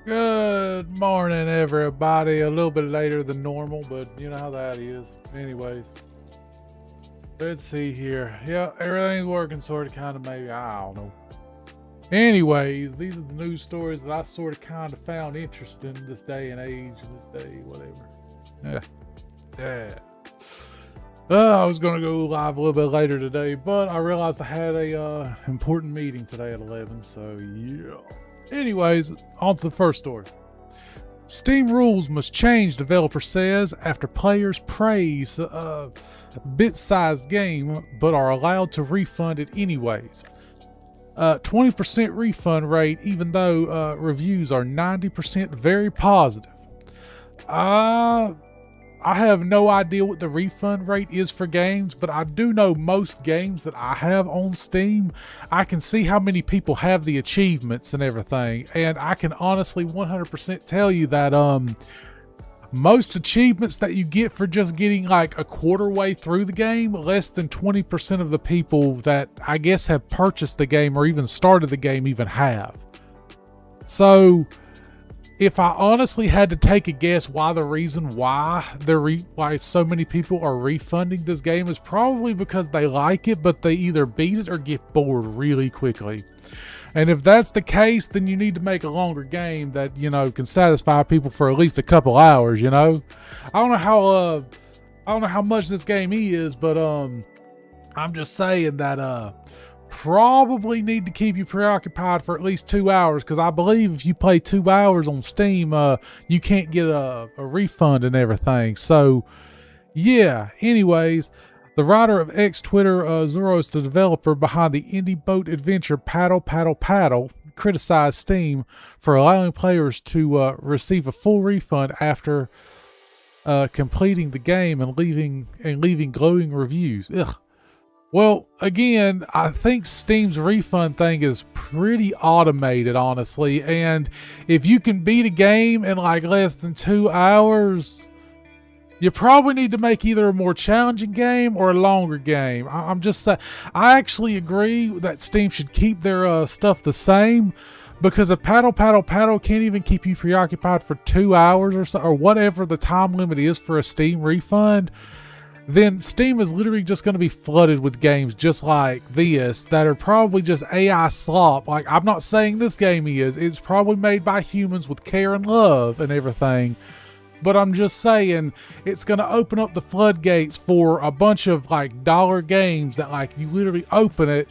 Good morning, everybody. A little bit later than normal, but you know how that is. Anyways, let's see here. Yeah, everything's working sort of, kind of, maybe. I don't know. Anyways, these are the news stories that I sort of kind of found interesting this day and age, this day, whatever. Yeah. I was going to go live a little bit later today, but I realized I had a important meeting today at 11, so yeah. Anyways, on to the first story. Steam rules must change, developer says, after players praise a bit-sized game but are allowed to refund it anyways. 20% refund rate, even though reviews are 90% very positive. I have no idea what the refund rate is for games, but I do know most games that I have on Steam, I can see how many people have the achievements and everything, and I can honestly 100% tell you that most achievements that you get for just getting like a quarter way through the game, less than 20% of the people that I guess have purchased the game or even started the game even have. So if I honestly had to take a guess why the reason why why so many people are refunding this game is probably because they like it, but they either beat it or get bored really quickly. And if that's the case, then you need to make a longer game that, you know, can satisfy people for at least a couple hours, you know? I don't know how much this game is, but I'm just saying that probably need to keep you preoccupied for at least 2 hours, because I believe if you play 2 hours on Steam, you can't get a refund and everything. So yeah, anyways, the writer of X Twitter, Zuros, the developer behind the indie boat adventure Paddle Paddle Paddle, criticized Steam for allowing players to receive a full refund after completing the game and leaving glowing reviews. Ugh. Well, again, I think Steam's refund thing is pretty automated, honestly. And if you can beat a game in like less than 2 hours, you probably need to make either a more challenging game or a longer game. I'm just saying, I actually agree that Steam should keep their stuff the same, because if Paddle Paddle Paddle can't even keep you preoccupied for 2 hours or so, or whatever the time limit is for a Steam refund, then Steam is literally just going to be flooded with games just like this that are probably just AI slop. Like, I'm not saying this game is. It's probably made by humans with care and love and everything. But I'm just saying it's going to open up the floodgates for a bunch of like dollar games that like you literally open it,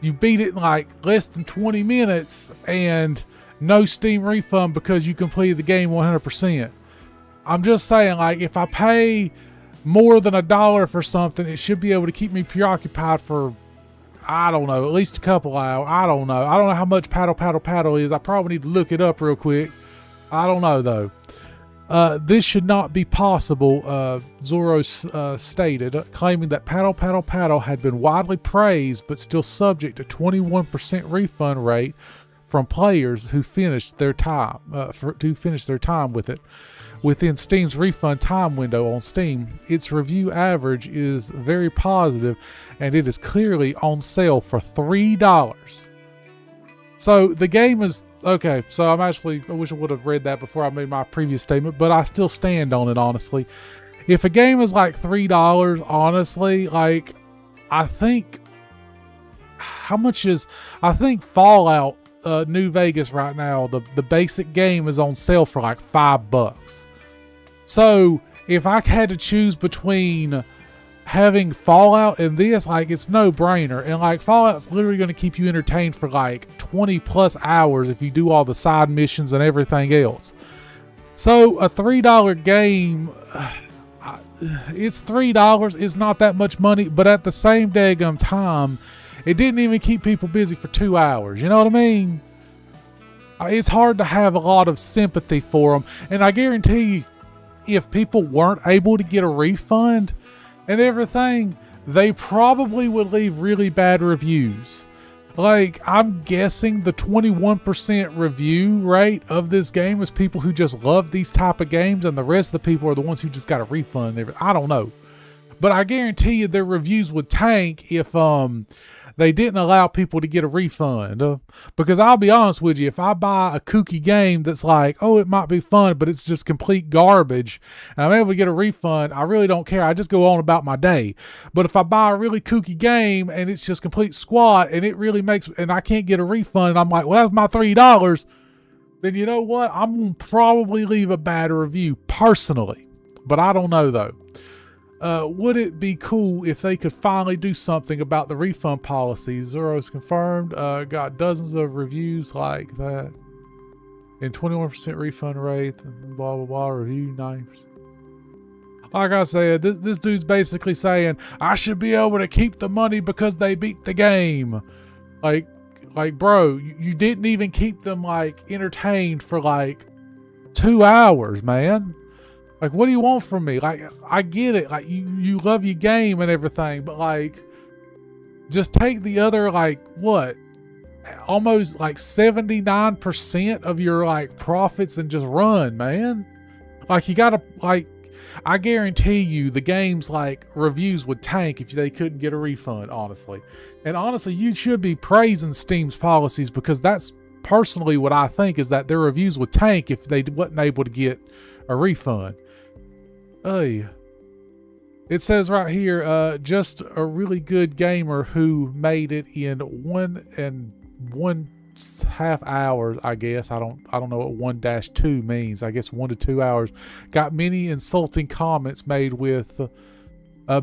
you beat it in like less than 20 minutes and no Steam refund because you completed the game 100%. I'm just saying, like, if I pay more than $1 for something, it should be able to keep me preoccupied for, I don't know, at least a couple hours. I don't know how much Paddle Paddle Paddle is. I probably need to look it up real quick. I don't know though. This should not be possible, Zoros stated, claiming that Paddle Paddle Paddle had been widely praised but still subject to 21% refund rate from players who finished their time with it. Within Steam's refund time window on Steam, its review average is very positive, and it is clearly on sale for $3. So the game is okay. So I wish I would have read that before I made my previous statement, but I still stand on it, honestly. If a game is like $3, honestly, like, I think Fallout New Vegas right now, the basic game is on sale for like $5. So if I had to choose between having Fallout and this, like, it's no brainer. And like, Fallout's literally going to keep you entertained for like 20 plus hours if you do all the side missions and everything else. So a $3 game, it's $3. It's not that much money, but at the same daggum time, it didn't even keep people busy for 2 hours. You know what I mean? It's hard to have a lot of sympathy for them. And I guarantee you, if people weren't able to get a refund and everything, they probably would leave really bad reviews. Like, I'm guessing the 21% review rate of this game is people who just love these type of games, and the rest of the people are the ones who just got a refund and everything. I don't know. But I guarantee you their reviews would tank if they didn't allow people to get a refund. Because I'll be honest with you, if I buy a kooky game that's like, oh, it might be fun, but it's just complete garbage, and I'm able to get a refund, I really don't care. I just go on about my day. But if I buy a really kooky game and it's just complete squat and it really makes, and I can't get a refund, and I'm like, well, that's my $3, then you know what? I'm going to probably leave a bad review personally. But I don't know though. Would it be cool if they could finally do something about the refund policy? Zero's confirmed. Got dozens of reviews like that. And 21% refund rate. Blah, blah, blah. Review 9%. Like I said, this dude's basically saying, I should be able to keep the money because they beat the game. Like bro, you didn't even keep them like entertained for like 2 hours, man. Like, what do you want from me? Like, I get it. Like, you love your game and everything, but like, just take the other, like, what? Almost like 79% of your like profits and just run, man. Like, you gotta, like, I guarantee you the game's like reviews would tank if they couldn't get a refund, honestly. And honestly, you should be praising Steam's policies, because that's personally what I think, is that their reviews would tank if they wasn't able to get a refund. It says right here, just a really good gamer who made it in 1.5 hours, I guess. I don't know what 1-2 means. I guess 1 to 2 hours. Got many insulting comments made with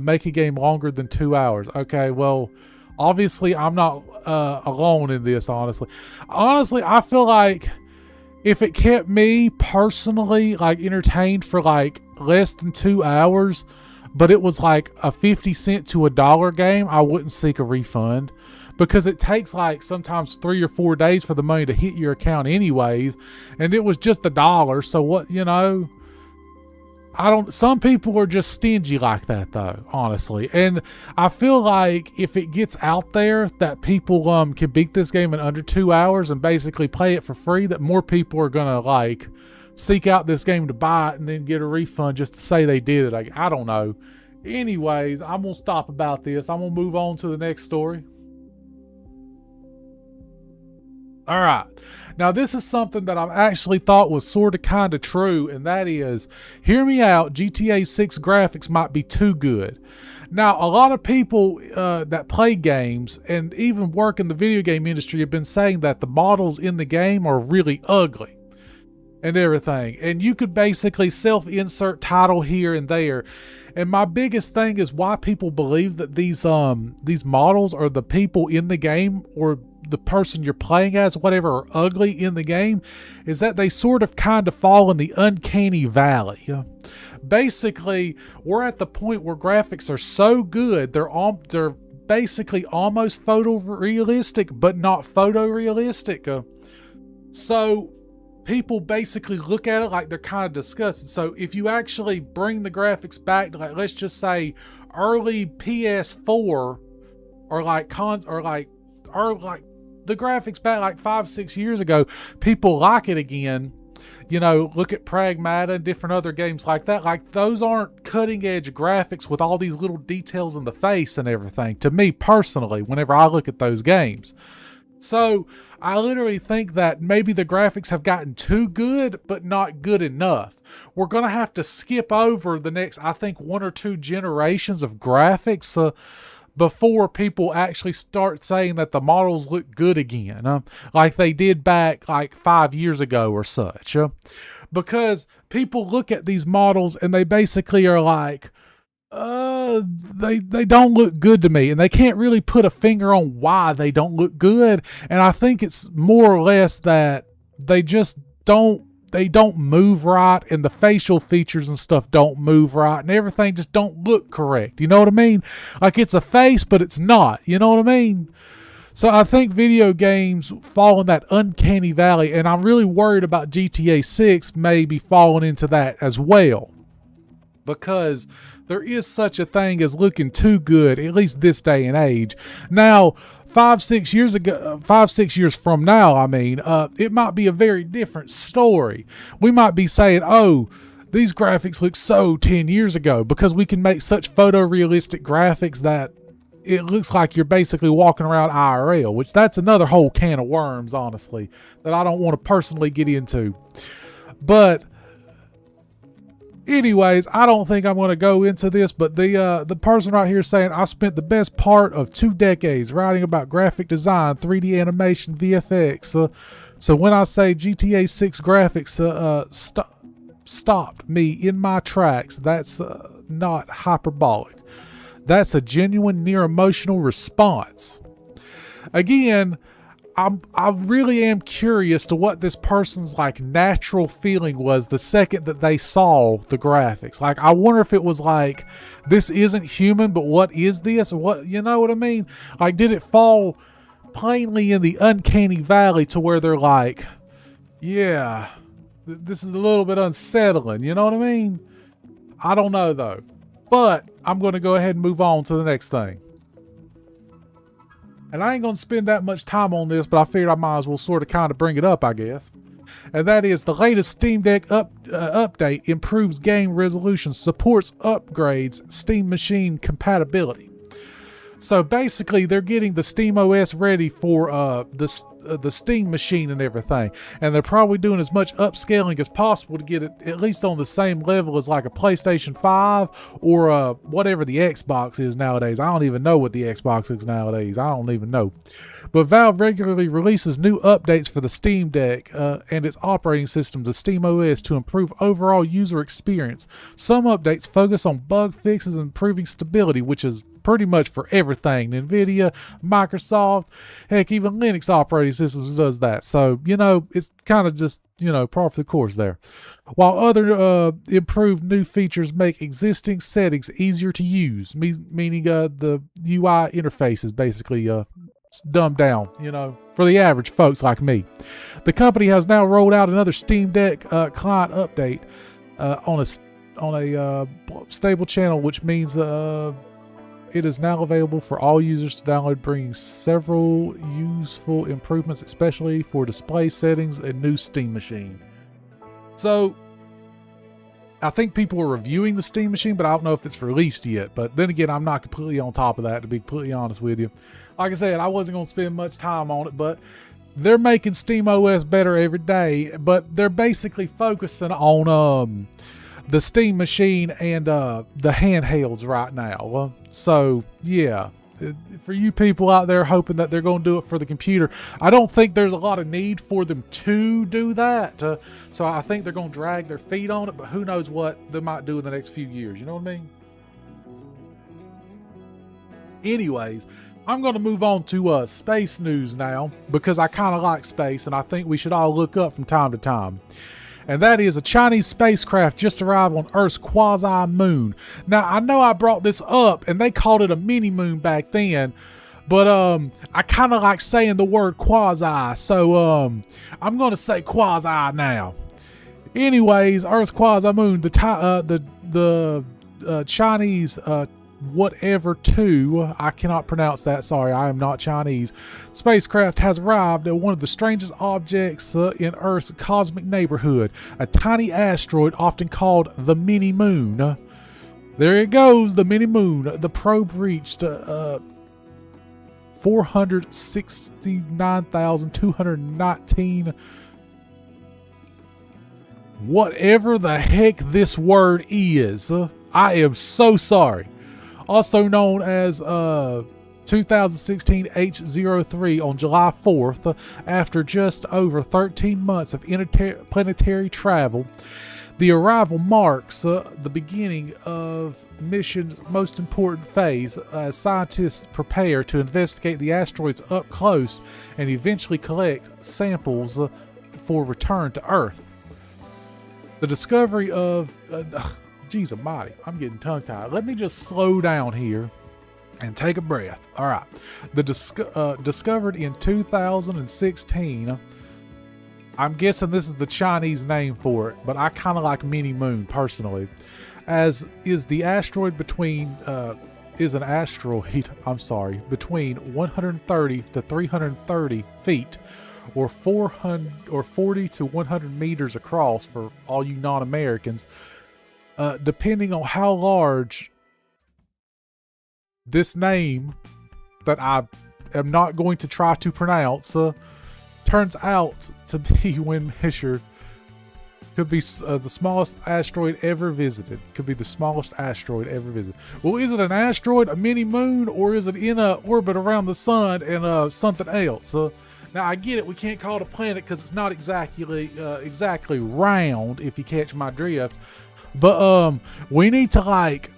make a game longer than 2 hours. Okay, well, obviously I'm not alone in this, honestly. Honestly, I feel like if it kept me personally like entertained for like less than 2 hours, but it was like a 50-cent to $1 game, I wouldn't seek a refund, because it takes like sometimes 3 or 4 days for the money to hit your account anyways, and it was just $1. So what, you know, some people are just stingy like that though, honestly. And I feel like if it gets out there that people can beat this game in under 2 hours and basically play it for free, that more people are gonna like seek out this game to buy it and then get a refund just to say they did it. Like, I don't know. Anyways, I'm gonna stop about this. I'm gonna move on to the next story. All right. Now, this is something that I've actually thought was sort of kind of true, and that is, hear me out, GTA 6 graphics might be too good. Now, a lot of people that play games and even work in the video game industry have been saying that the models in the game are really ugly and everything. And you could basically self-insert title here and there. And my biggest thing is why people believe that these models or the people in the game or the person you're playing as, whatever, are ugly in the game, is that they sort of kind of fall in the uncanny valley. Basically, we're at the point where graphics are so good, they're basically almost photorealistic, but not photorealistic. So people basically look at it like they're kind of disgusted. So if you actually bring the graphics back to, like, let's just say early PS4, or like the graphics back like 5-6 years ago, people like it again. You know, look at Pragmata and different other games like that. Like, those aren't cutting edge graphics with all these little details in the face and everything, to me personally, whenever I look at those games. So I literally think that maybe the graphics have gotten too good, but not good enough. We're going to have to skip over the next, I think, 1 or 2 generations of graphics before people actually start saying that the models look good again, like they did back like 5 years ago or such. Because people look at these models and they basically are like, they don't look good to me, and they can't really put a finger on why they don't look good. And I think it's more or less that they just don't move right, and the facial features and stuff don't move right, and everything just don't look correct. You know what I mean? Like, it's a face, but it's not. You know what I mean? So I think video games fall in that uncanny valley, and I'm really worried about GTA 6 maybe falling into that as well, because there is such a thing as looking too good, at least this day and age. Now, 5-6 years from now, I mean, it might be a very different story. We might be saying, oh, these graphics look so 10 years ago, because we can make such photorealistic graphics that it looks like you're basically walking around IRL, which that's another whole can of worms, honestly, that I don't want to personally get into. But anyways, I don't think I'm going to go into this, but the person right here is saying, I spent the best part of 2 decades writing about graphic design, 3D animation, VFX. So when I say GTA 6 graphics stopped me in my tracks, that's not hyperbolic. That's a genuine, near emotional response. Again, I really am curious to what this person's like natural feeling was the second that they saw the graphics. Like, I wonder if it was like, this isn't human, but what is this? What, you know what I mean? Like, did it fall plainly in the uncanny valley to where they're like, yeah, this is a little bit unsettling, you know what I mean? I don't know though, but I'm going to go ahead and move on to the next thing. And I ain't going to spend that much time on this, but I figured I might as well sort of kind of bring it up, I guess. And that is the latest Steam Deck update improves game resolution, supports upgrades, Steam Machine compatibility. So basically, they're getting the Steam OS ready for the Steam Machine and everything. And they're probably doing as much upscaling as possible to get it at least on the same level as like a PlayStation 5 or whatever the Xbox is nowadays. I don't even know what the Xbox is nowadays. I don't even know. But Valve regularly releases new updates for the Steam Deck and its operating system, the Steam OS, to improve overall user experience. Some updates focus on bug fixes and improving stability, which is pretty much for everything. NVIDIA, Microsoft, heck, even Linux operating systems does that. So, you know, it's kind of just, you know, par for the course there. While other improved new features make existing settings easier to use, meaning the UI interface is basically dumbed down, you know, for the average folks like me. The company has now rolled out another Steam Deck client update on a stable channel, which means it is now available for all users to download, bringing several useful improvements, especially for display settings and new Steam Machine. So, I think people are reviewing the Steam Machine, but I don't know if it's released yet. But then again, I'm not completely on top of that, to be completely honest with you. Like I said, I wasn't going to spend much time on it, but they're making Steam OS better every day. But they're basically focusing on the Steam Machine and the handhelds right now. So, yeah, for you people out there hoping that they're going to do it for the computer, I don't think there's a lot of need for them to do that. So I think they're going to drag their feet on it, but who knows what they might do in the next few years. You know what I mean? Anyways, I'm going to move on to space news now, because I kind of like space and I think we should all look up from time to time. And that is a Chinese spacecraft just arrived on Earth's quasi-moon. Now, I know I brought this up, and they called it a mini-moon back then, but I kind of like saying the word quasi, so I'm going to say quasi now. Anyways, Earth's quasi-moon, the Chinese whatever 2, I cannot pronounce that, sorry, I am not Chinese, spacecraft has arrived at one of the strangest objects in Earth's cosmic neighborhood, a tiny asteroid often called the mini moon. There it goes, the mini moon. The probe reached 469,219 whatever the heck this word is. I am so sorry. Also known as 2016 H03 on July 4th, after just over 13 months of interplanetary travel. The arrival marks the beginning of mission's most important phase as scientists prepare to investigate the asteroids up close and eventually collect samples for return to Earth. The discovery of... Jeez almighty, I'm getting tongue-tied. Let me just slow down here and take a breath. All right. Discovered in 2016. I'm guessing this is the Chinese name for it, but I kind of like mini moon personally. As is the asteroid between between 130 to 330 feet, or 40 to 100 meters across for all you non-Americans. Depending on how large this name that I am not going to try to pronounce turns out to be, when measured, could be the smallest asteroid ever visited. Could be the smallest asteroid ever visited. Well, is it an asteroid, a mini moon, or is it in a orbit around the sun and something else? Now I get it. We can't call it a planet because it's not exactly round. If you catch my drift, but we need to like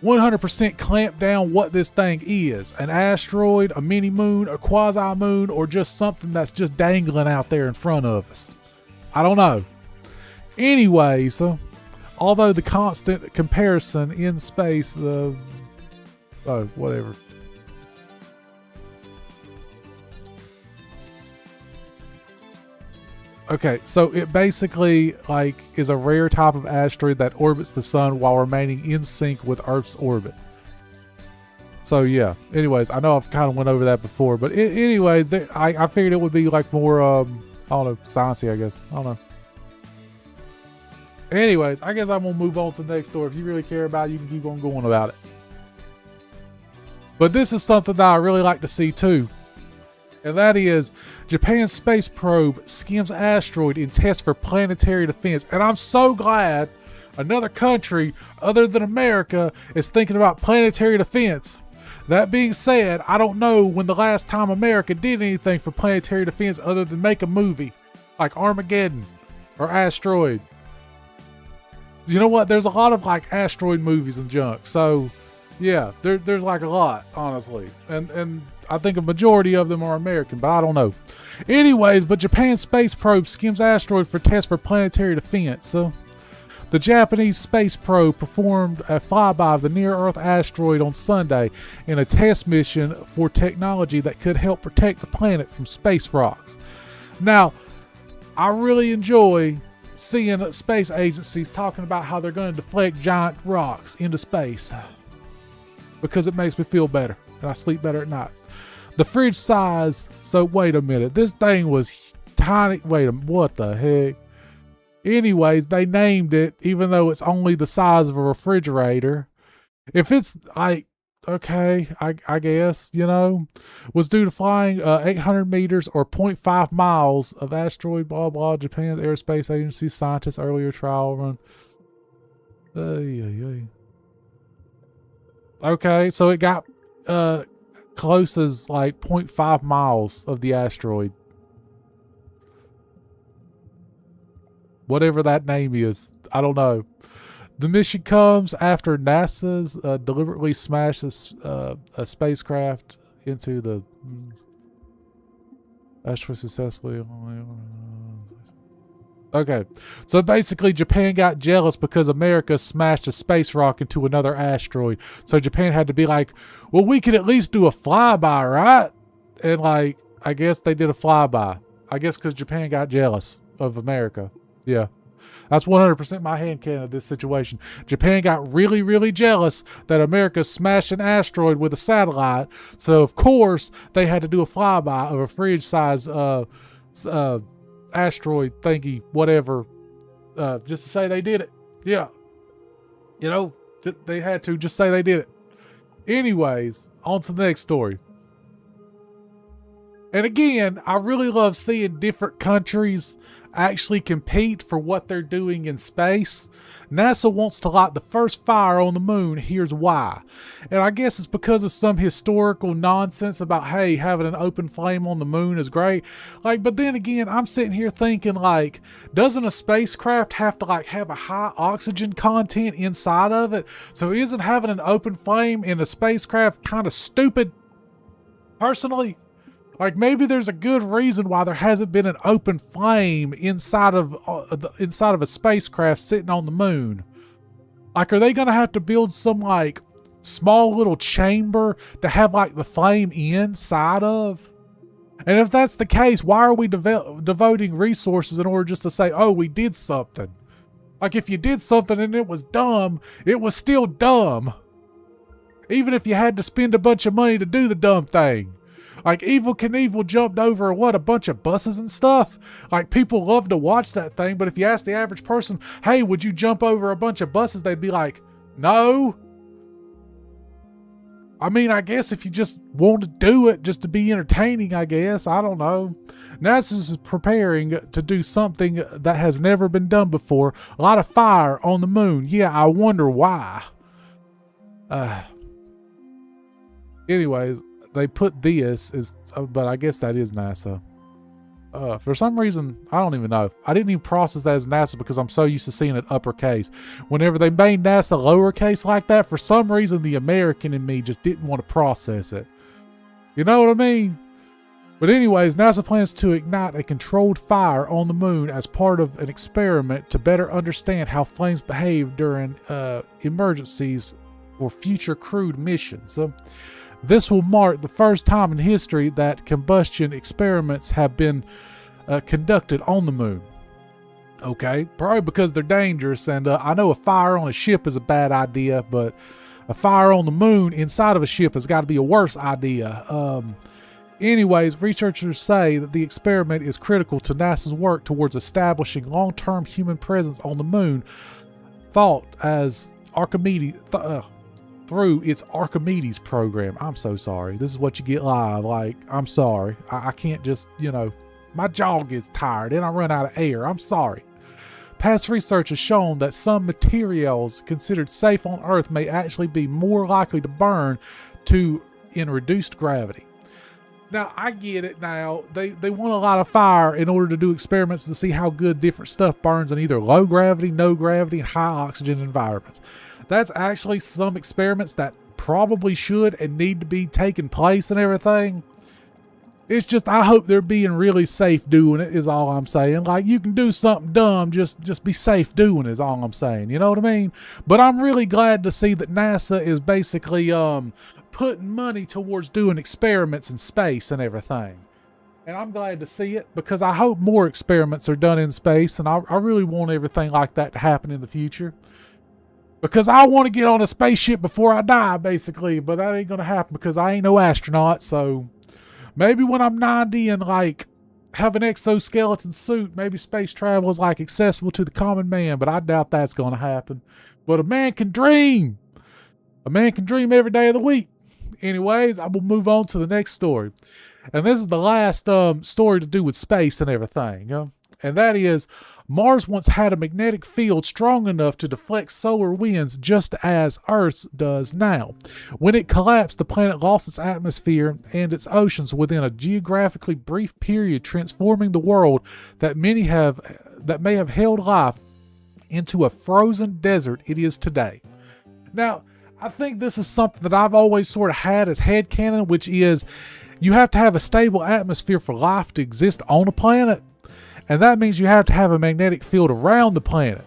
100% clamp down what this thing is: an asteroid, a mini moon, a quasi moon, or just something that's just dangling out there in front of us. I don't know. Anyways, although the constant comparison in space, whatever. Okay, so it basically like is a rare type of asteroid that orbits the sun while remaining in sync with Earth's orbit. So yeah. Anyways, I know I've kind of went over that before, but anyways, I figured it would be like more I don't know, sciencey, I guess. I don't know. Anyways, I guess I'm gonna move on to the next story. If you really care about it, you can keep on going about it. But this is something that I really like to see too. And that is Japan's space probe skims asteroid in test for planetary defense. And I'm so glad another country other than America is thinking about planetary defense. That being said, I don't know when the last time America did anything for planetary defense other than make a movie like Armageddon or Asteroid. You know what? There's a lot of like asteroid movies and junk. So yeah, there's like a lot, honestly. And I think a majority of them are American, but I don't know. Anyways, but Japan's space probe skims asteroid for tests for planetary defense. The Japanese space probe performed a flyby of the near-Earth asteroid on Sunday in a test mission for technology that could help protect the planet from space rocks. Now, I really enjoy seeing space agencies talking about how they're going to deflect giant rocks into space because it makes me feel better and I sleep better at night. The fridge size, so wait a minute, this thing was tiny. Wait a minute, what the heck? Anyways, they named it even though it's only the size of a refrigerator. If it's like, okay, I guess, you know, was due to flying 800 meters or 0.5 miles of asteroid, blah, blah, Japan's Aerospace Agency scientists earlier trial run. Okay, so it got close as like 0.5 miles of the asteroid. Whatever that name is, I don't know. The mission comes after NASA's deliberately smashed a spacecraft into the asteroid successfully. Okay, so basically Japan got jealous because America smashed a space rock into another asteroid. So Japan had to be like, well, we could at least do a flyby, right? And like, I guess they did a flyby. I guess because Japan got jealous of America. Yeah. That's 100% my handcanon of this situation. Japan got really, really jealous that America smashed an asteroid with a satellite. So, of course, they had to do a flyby of a fridge-size asteroid thingy, whatever, just to say they did it. Yeah. You know, they had to just say they did it. Anyways, on to the next story. And again, I really love seeing different countries actually compete for what they're doing in space. NASA wants to light the first fire on the moon. Here's why. And I guess it's because of some historical nonsense about, hey, having an open flame on the moon is great. Like, but then again, I'm sitting here thinking, like, doesn't a spacecraft have to like have a high oxygen content inside of it? So isn't having an open flame in a spacecraft kind of stupid? Personally, like maybe there's a good reason why there hasn't been an open flame inside of a spacecraft sitting on the moon. Like, are they gonna have to build some like small little chamber to have like the flame inside of? And if that's the case, why are we devoting resources in order just to say, oh, we did something? Like if you did something and it was dumb, it was still dumb. Even if you had to spend a bunch of money to do the dumb thing. Like Evel Knievel jumped over a bunch of buses and stuff. Like people love to watch that thing, but if you ask the average person, hey, would you jump over a bunch of buses? They'd be like, no. I mean, I guess if you just want to do it just to be entertaining, I guess. I don't know. NASA's preparing to do something that has never been done before. A lot of fire on the moon. Yeah, I wonder why. Anyways, they put this as, but I guess that is NASA. For some reason, I don't even know. I didn't even process that as NASA because I'm so used to seeing it uppercase. Whenever they made NASA lowercase like that, for some reason, the American in me just didn't want to process it. You know what I mean? But anyways, NASA plans to ignite a controlled fire on the moon as part of an experiment to better understand how flames behave during emergencies or future crewed missions. This will mark the first time in history that combustion experiments have been conducted on the moon. Okay, probably because they're dangerous, and I know a fire on a ship is a bad idea, but a fire on the moon inside of a ship has got to be a worse idea. Anyways, researchers say that the experiment is critical to NASA's work towards establishing long-term human presence on the moon, thought as Archimedes... through its Archimedes program. I'm so sorry. This is what you get live. Like, I'm sorry. I can't just, my jaw gets tired and I run out of air. I'm sorry. Past research has shown that some materials considered safe on Earth may actually be more likely to burn in reduced gravity. Now, I get it now. They want a lot of fire in order to do experiments to see how good different stuff burns in either low gravity, no gravity, and high oxygen environments. That's actually some experiments that probably should and need to be taking place and everything. It's just, I hope they're being really safe doing it is all I'm saying. Like, you can do something dumb, just be safe doing it is all I'm saying. You know what I mean? But I'm really glad to see that NASA is basically putting money towards doing experiments in space and everything. And I'm glad to see it because I hope more experiments are done in space, and I really want everything like that to happen in the future. Because I want to get on a spaceship before I die, basically. But that ain't going to happen because I ain't no astronaut. So maybe when I'm 90 and like have an exoskeleton suit, maybe space travel is like accessible to the common man. But I doubt that's going to happen. But a man can dream. A man can dream every day of the week. Anyways, I will move on to the next story. And this is the last story to do with space and everything. And that is, Mars once had a magnetic field strong enough to deflect solar winds just as Earth's does now. When it collapsed, the planet lost its atmosphere and its oceans within a geographically brief period, transforming the world that may have held life into a frozen desert it is today. Now, I think this is something that I've always sort of had as headcanon, which is you have to have a stable atmosphere for life to exist on a planet. And that means you have to have a magnetic field around the planet.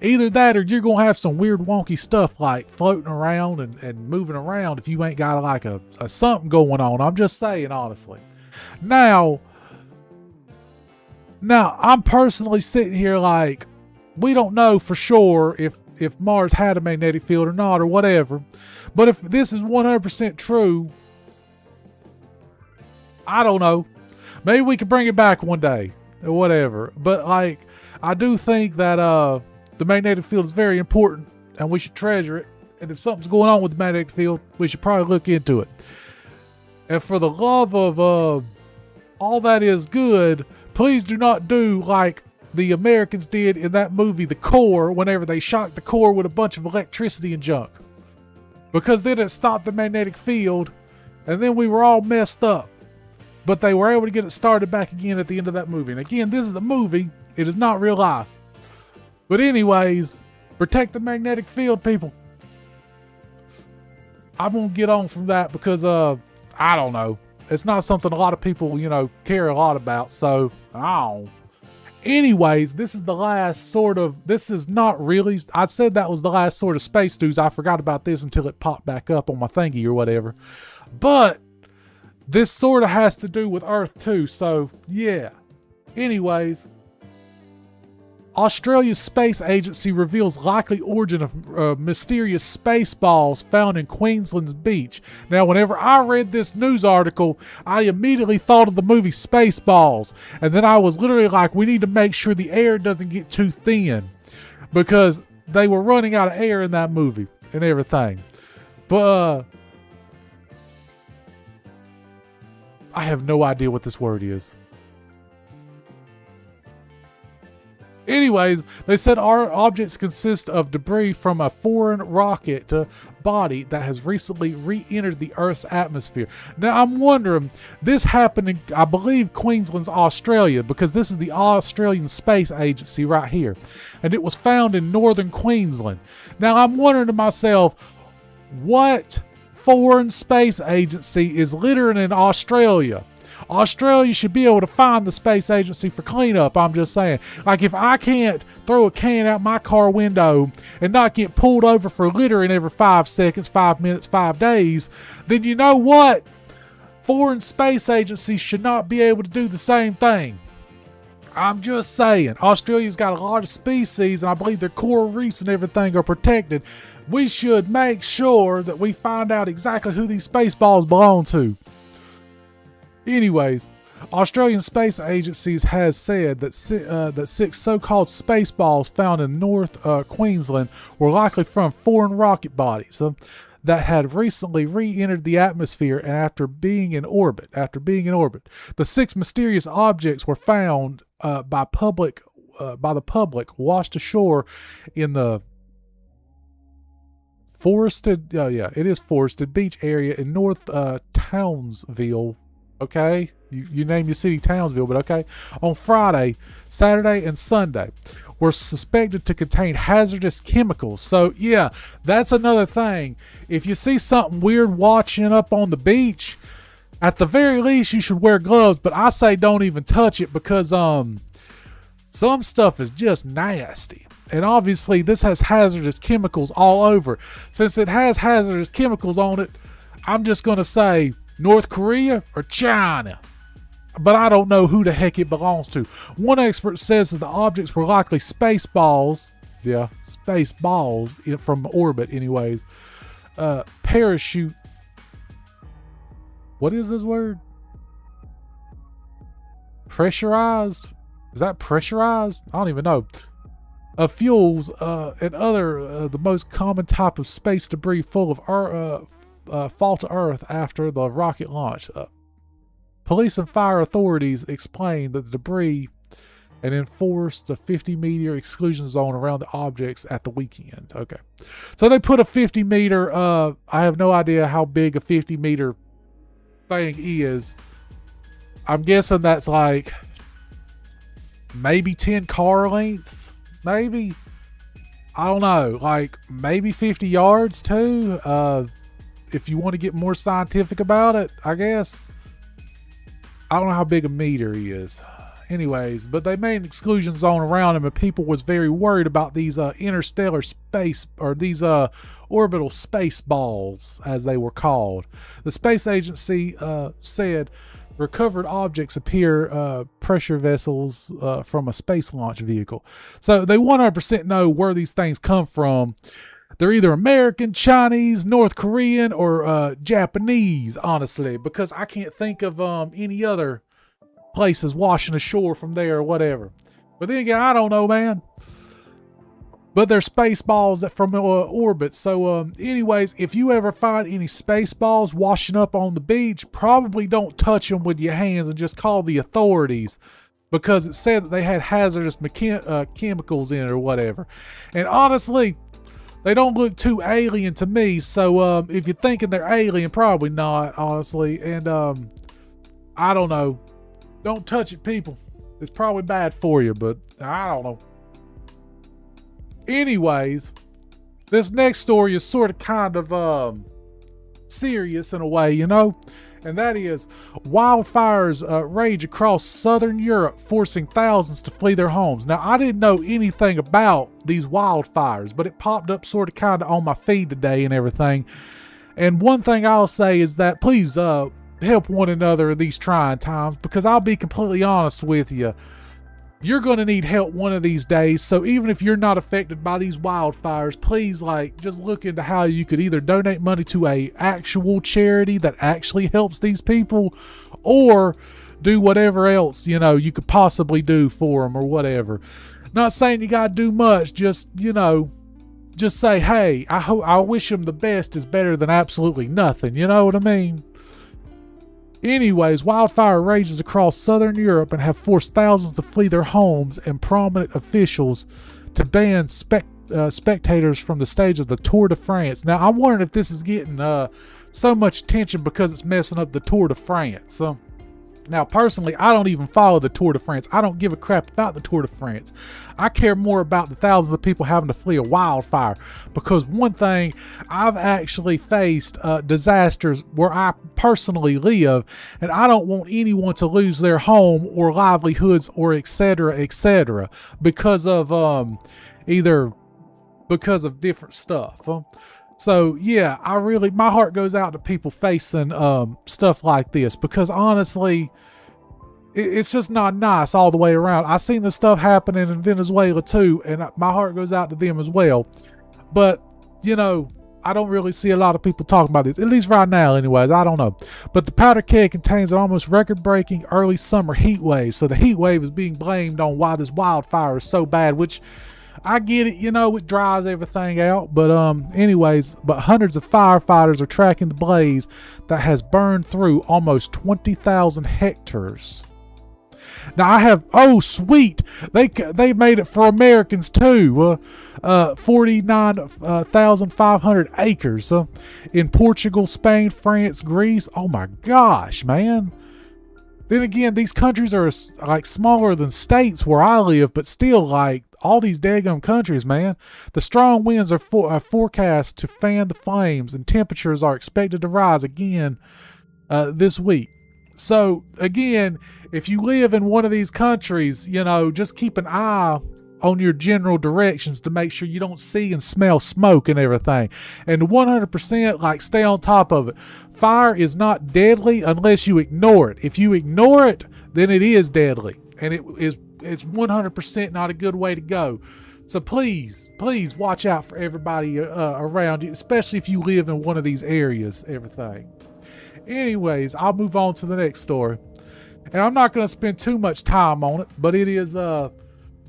Either that or you're going to have some weird wonky stuff like floating around and moving around if you ain't got like a something going on. I'm just saying, honestly. Now, I'm personally sitting here like, we don't know for sure if Mars had a magnetic field or not or whatever. But if this is 100% true, I don't know. Maybe we could bring it back one day. Or whatever. But like, I do think that the magnetic field is very important and we should treasure it. And if something's going on with the magnetic field, we should probably look into it. And for the love of all that is good, please do not do like the Americans did in that movie, The Core, whenever they shocked the core with a bunch of electricity and junk. Because then it stopped the magnetic field and then we were all messed up. But they were able to get it started back again at the end of that movie. And again, this is a movie. It is not real life. But anyways, protect the magnetic field, people. I won't get on from that because, I don't know. It's not something a lot of people, care a lot about. So, anyways, this is the last this is not really, I said that was the last sort of space news. I forgot about this until it popped back up on my thingy or whatever. But this sort of has to do with Earth too, so yeah. Anyways, Australia's space agency reveals likely origin of mysterious space balls found in Queensland's beach. Now, whenever I read this news article, I immediately thought of the movie Spaceballs. And then I was literally like, we need to make sure the air doesn't get too thin. Because they were running out of air in that movie and everything. But, I have no idea what this word is. Anyways, they said our objects consist of debris from a foreign rocket body that has recently re-entered the Earth's atmosphere. Now, I'm wondering, this happened in, I believe, Queensland's Australia, because this is the Australian Space Agency right here. And it was found in northern Queensland. Now, I'm wondering to myself, what foreign space agency is littering in Australia? Australia should be able to find the space agency for cleanup, I'm just saying. Like, if I can't throw a can out my car window and not get pulled over for littering every 5 seconds, 5 minutes, 5 days, then you know what? Foreign space agencies should not be able to do the same thing. I'm just saying, Australia's got a lot of species, and I believe their coral reefs and everything are protected. We should make sure that we find out exactly who these space balls belong to. Anyways, Australian Space Agencies has said that 6 so-called space balls found in North Queensland were likely from foreign rocket bodies that had recently re-entered the atmosphere and after being in orbit. The 6 mysterious objects were found by the public washed ashore in the forested beach area in North Townsville. Okay, you name your city Townsville, but okay. On Friday, Saturday, and Sunday were suspected to contain hazardous chemicals. So yeah, that's another thing. If you see something weird washing up on the beach, at the very least you should wear gloves, but I say don't even touch it because some stuff is just nasty. And obviously this has hazardous chemicals all over. Since it has hazardous chemicals on it, I'm just going to say North Korea or China. But I don't know who the heck it belongs to. One expert says that the objects were likely space balls. Yeah, space balls from orbit anyways. Parachute. What is this word? Pressurized? Is that pressurized? I don't even know. Fuels and other the most common type of space debris full of fall to Earth after the rocket launch. Police and fire authorities explained that the debris and enforced the 50-meter exclusion zone around the objects at the weekend. Okay, so they put a 50-meter. I have no idea how big a 50-meter thing is. I'm guessing that's like maybe 10 car lengths. Maybe, I don't know, like maybe 50 yards too. If you want to get more scientific about it, I guess. I don't know how big a meter is. Anyways, but they made an exclusion zone around him, and people was very worried about these interstellar space, or these orbital space balls, as they were called. The space agency said recovered objects appear pressure vessels from a space launch vehicle. So they 100% know where these things come from. They're either American, Chinese, North Korean, or Japanese, honestly, because I can't think of any other places washing ashore from there or whatever. But then again, I don't know, man. But they're space balls that from orbit. So anyways, if you ever find any space balls washing up on the beach, probably don't touch them with your hands and just call the authorities, because it said that they had hazardous chemicals in it or whatever. And honestly, they don't look too alien to me. So if you're thinking they're alien, probably not, honestly. And I don't know. Don't touch it, people. It's probably bad for you, but I don't know. Anyways, this next story is sort of kind of serious in a way, you know? And that is wildfires rage across southern Europe, forcing thousands to flee their homes. Now, I didn't know anything about these wildfires, but it popped up sort of kind of on my feed today and everything. And one thing I'll say is that please help one another in these trying times, because I'll be completely honest with you. You're going to need help one of these days. So even if you're not affected by these wildfires, please just look into how you could either donate money to a actual charity that actually helps these people, or do whatever else, you could possibly do for them or whatever. Not saying you got to do much, just say, hey, I wish them the best is better than absolutely nothing. You know what I mean? Anyways, wildfire rages across southern Europe and have forced thousands to flee their homes, and prominent officials to ban spectators from the stage of the Tour de France. Now, I'm wondering if this is getting so much attention because it's messing up the Tour de France. Now, personally, I don't even follow the Tour de France. I don't give a crap about the Tour de France. I care more about the thousands of people having to flee a wildfire, because one thing, I've actually faced disasters where I personally live, and I don't want anyone to lose their home or livelihoods or etc. because of because of different stuff. So yeah, my heart goes out to people facing stuff like this, because honestly, it's just not nice all the way around. I seen this stuff happening in Venezuela too, and my heart goes out to them as well. But you know, I don't really see a lot of people talking about this, at least right now anyways. I don't know. But the powder keg contains an almost record-breaking early summer heat wave. So the heat wave is being blamed on why this wildfire is so bad, which I get it, you know, it dries everything out. But anyways, hundreds of firefighters are tracking the blaze that has burned through almost 20,000 hectares. Now I have, oh sweet, they made it for Americans too. 49,500 acres in Portugal, Spain, France, Greece. Oh my gosh, man. Then again, these countries are like smaller than states where I live, but still, like, all these daggum countries, man. The strong winds are forecast to fan the flames, and temperatures are expected to rise again this week. So again, if you live in one of these countries, you know, just keep an eye on your general directions to make sure you don't see and smell smoke and everything. And 100%, like, stay on top of it. Fire is not deadly unless you ignore it. If you ignore it, then it is deadly. And it's 100% not a good way to go. So please watch out for everybody around you, especially if you live in one of these areas, everything. Anyways, I'll move on to the next story. And I'm not going to spend too much time on it, but it is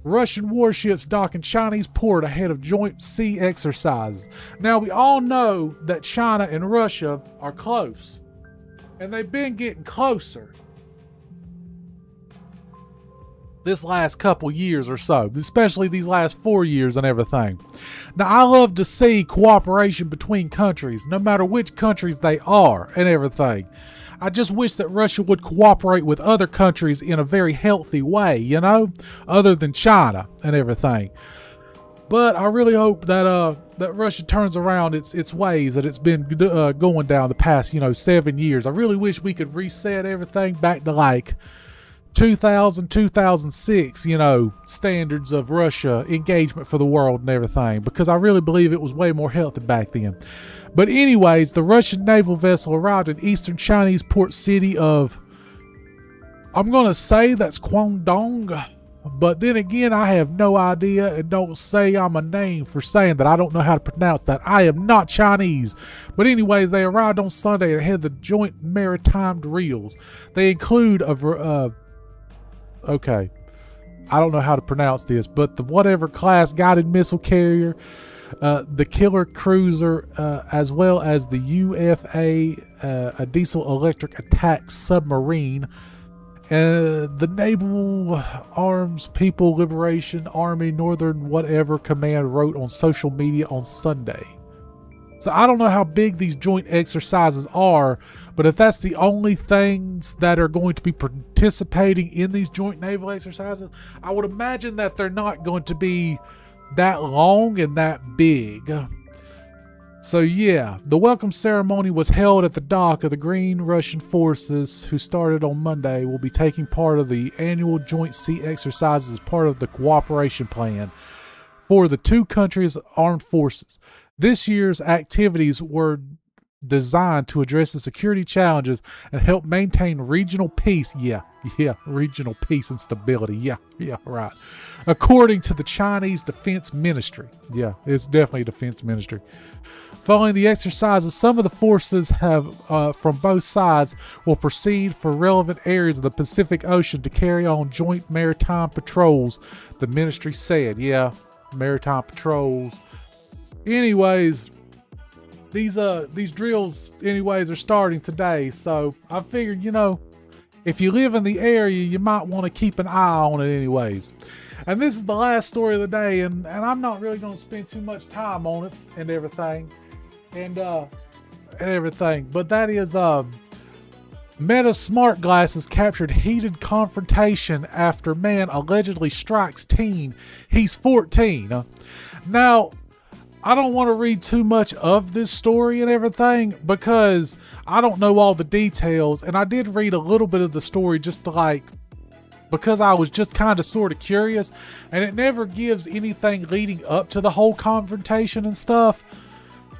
Russian warships dock in Chinese port ahead of joint sea exercises. Now, we all know that China and Russia are close, and they've been getting closer this last couple years or so, especially these last 4 years and everything. Now, I love to see cooperation between countries, no matter which countries they are and everything. I just wish that Russia would cooperate with other countries in a very healthy way, you know, other than China and everything. But I really hope that that Russia turns around its ways that it's been going down the past, 7 years. I really wish we could reset everything back to like 2000, 2006, standards of Russia engagement for the world and everything, because I really believe it was way more healthy back then. But anyways, the Russian naval vessel arrived in eastern Chinese port city of, I'm going to say that's Guangdong, but then again, I have no idea, and don't say I'm a name for saying that I don't know how to pronounce that. I am not Chinese. But anyways, they arrived on Sunday and had the joint maritime drills. They include okay, I don't know how to pronounce this, but the whatever class guided missile carrier, the killer cruiser, as well as the UFA, a diesel electric attack submarine. The Naval Arms People Liberation Army Northern whatever command wrote on social media on Sunday. So I don't know how big these joint exercises are, but if that's the only things that are going to be participating in these joint naval exercises, I would imagine that they're not going to be that long and that big. So yeah, the welcome ceremony was held at the dock of the Green Russian forces, who started on Monday, will be taking part of the annual joint sea exercises as part of the cooperation plan for the two countries' armed forces. This year's activities were designed to address the security challenges and help maintain regional peace. Yeah, regional peace and stability. Yeah, right. According to the Chinese Defense Ministry. Yeah, it's definitely a defense ministry. Following the exercises, some of the forces from both sides will proceed for relevant areas of the Pacific Ocean to carry on joint maritime patrols, the ministry said. Yeah, maritime patrols. Anyways, these drills anyways are starting today. So I figured, if you live in the area, you might want to keep an eye on it anyways. And this is the last story of the day, and I'm not really going to spend too much time on it and everything. But that is Meta smart glasses captured heated confrontation after man allegedly strikes teen. He's 14. Now, I don't want to read too much of this story and everything because I don't know all the details, and I did read a little bit of the story just to because I was just kind of sort of curious, and it never gives anything leading up to the whole confrontation and stuff.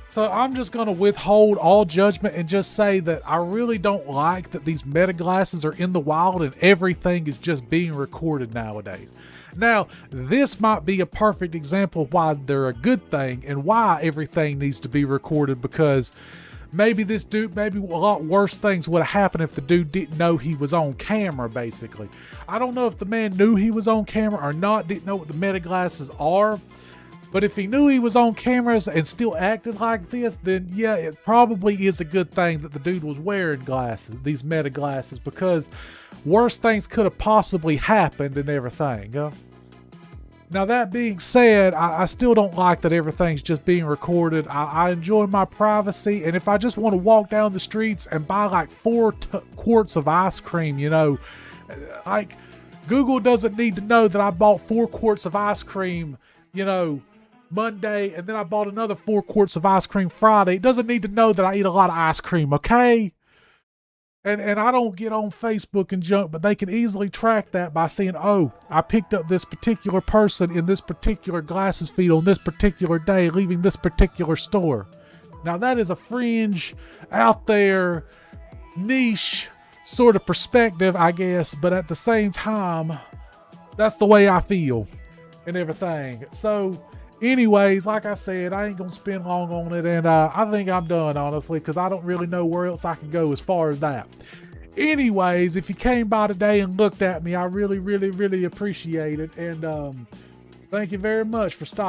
So I'm just going to withhold all judgment and just say that I really don't like that these Meta glasses are in the wild and everything is just being recorded nowadays. Now, this might be a perfect example of why they're a good thing and why everything needs to be recorded, because maybe a lot worse things would have happened if the dude didn't know he was on camera, basically. I don't know if the man knew he was on camera or not, didn't know what the Meta glasses are. But if he knew he was on cameras and still acted like this, then yeah, it probably is a good thing that the dude was wearing glasses, these Meta glasses, because worse things could have possibly happened and everything. Now that being said, I still don't like that everything's just being recorded. I enjoy my privacy, and if I just want to walk down the streets and buy like 4 quarts of ice cream, like Google doesn't need to know that I bought 4 quarts of ice cream, Monday, and then I bought another 4 quarts of ice cream Friday. It doesn't need to know that I eat a lot of ice cream, okay? And I don't get on Facebook and junk, but they can easily track that by saying, oh, I picked up this particular person in this particular glasses feed on this particular day, leaving this particular store. Now that is a fringe, out there, niche sort of perspective, I guess, but at the same time, that's the way I feel and everything. So anyways, like I said, I ain't gonna spend long on it, and I think I'm done, honestly, because I don't really know where else I can go as far as that. Anyways, if you came by today and looked at me, I really, really, really appreciate it, and thank you very much for stopping